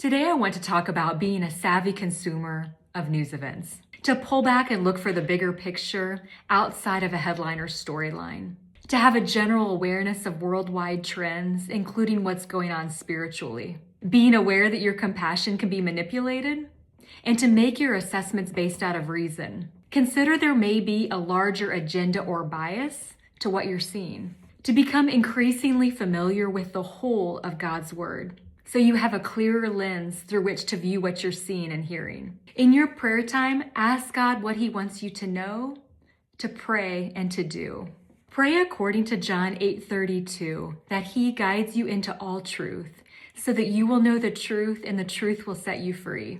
Today I want to talk about being a savvy consumer of news events, to pull back and look for the bigger picture outside of a headline or storyline, to have a general awareness of worldwide trends, including what's going on spiritually, being aware that your compassion can be manipulated, and to make your assessments based out of reason. Consider there may be a larger agenda or bias to what you're seeing, to become increasingly familiar with the whole of God's Word, so you have a clearer lens through which to view what you're seeing and hearing. In your prayer time, ask God what He wants you to know, to pray, and to do. Pray according to John 8:32, that He guides you into all truth, so that you will know the truth and the truth will set you free.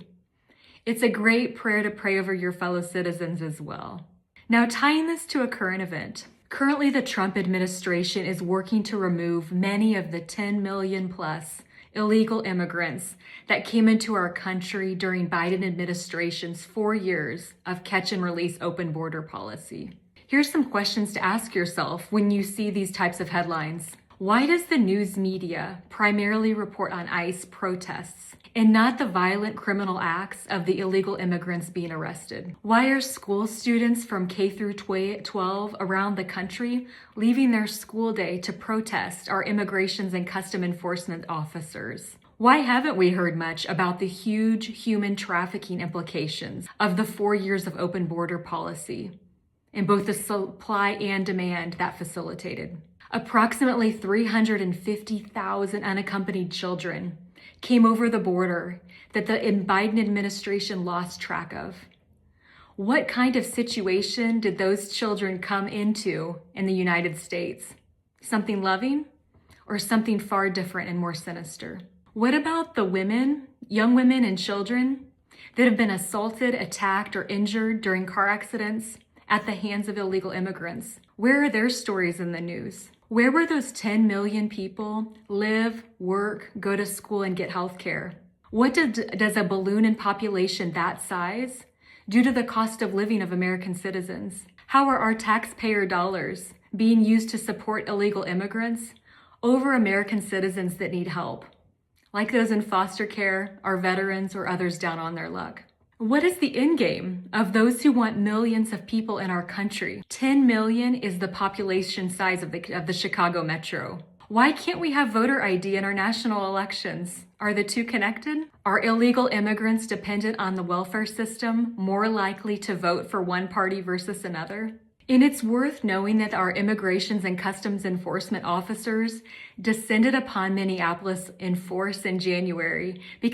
It's a great prayer to pray over your fellow citizens as well. Now, tying this to a current event, currently the Trump administration is working to remove many of the 10 million plus illegal immigrants that came into our country during Biden administration's 4 years of catch and release open border policy. Here's some questions to ask yourself when you see these types of headlines. Why does the news media primarily report on ICE protests and not the violent criminal acts of the illegal immigrants being arrested? Why are school students from K through 12 around the country leaving their school day to protest our immigrations and custom enforcement officers? Why haven't we heard much about the huge human trafficking implications of the 4 years of open border policy and both the supply and demand that facilitated? Approximately 350,000 unaccompanied children came over the border that the Biden administration lost track of. What kind of situation did those children come into in the United States? Something loving or something far different and more sinister? What about the women, young women and children that have been assaulted, attacked, or injured during car accidents at the hands of illegal immigrants? Where are their stories in the news? Where were those 10 million people live, work, go to school, and get health care? What does a balloon in population that size do to the cost of living of American citizens? How are our taxpayer dollars being used to support illegal immigrants over American citizens that need help, like those in foster care, our veterans, or others down on their luck? What is the end game of those who want millions of people in our country? 10 million is the population size of the Chicago metro. Why can't we have voter ID in our national elections? Are the two connected? Are illegal immigrants dependent on the welfare system more likely to vote for one party versus another? And it's worth knowing that our immigrations and customs enforcement officers descended upon Minneapolis in force in January because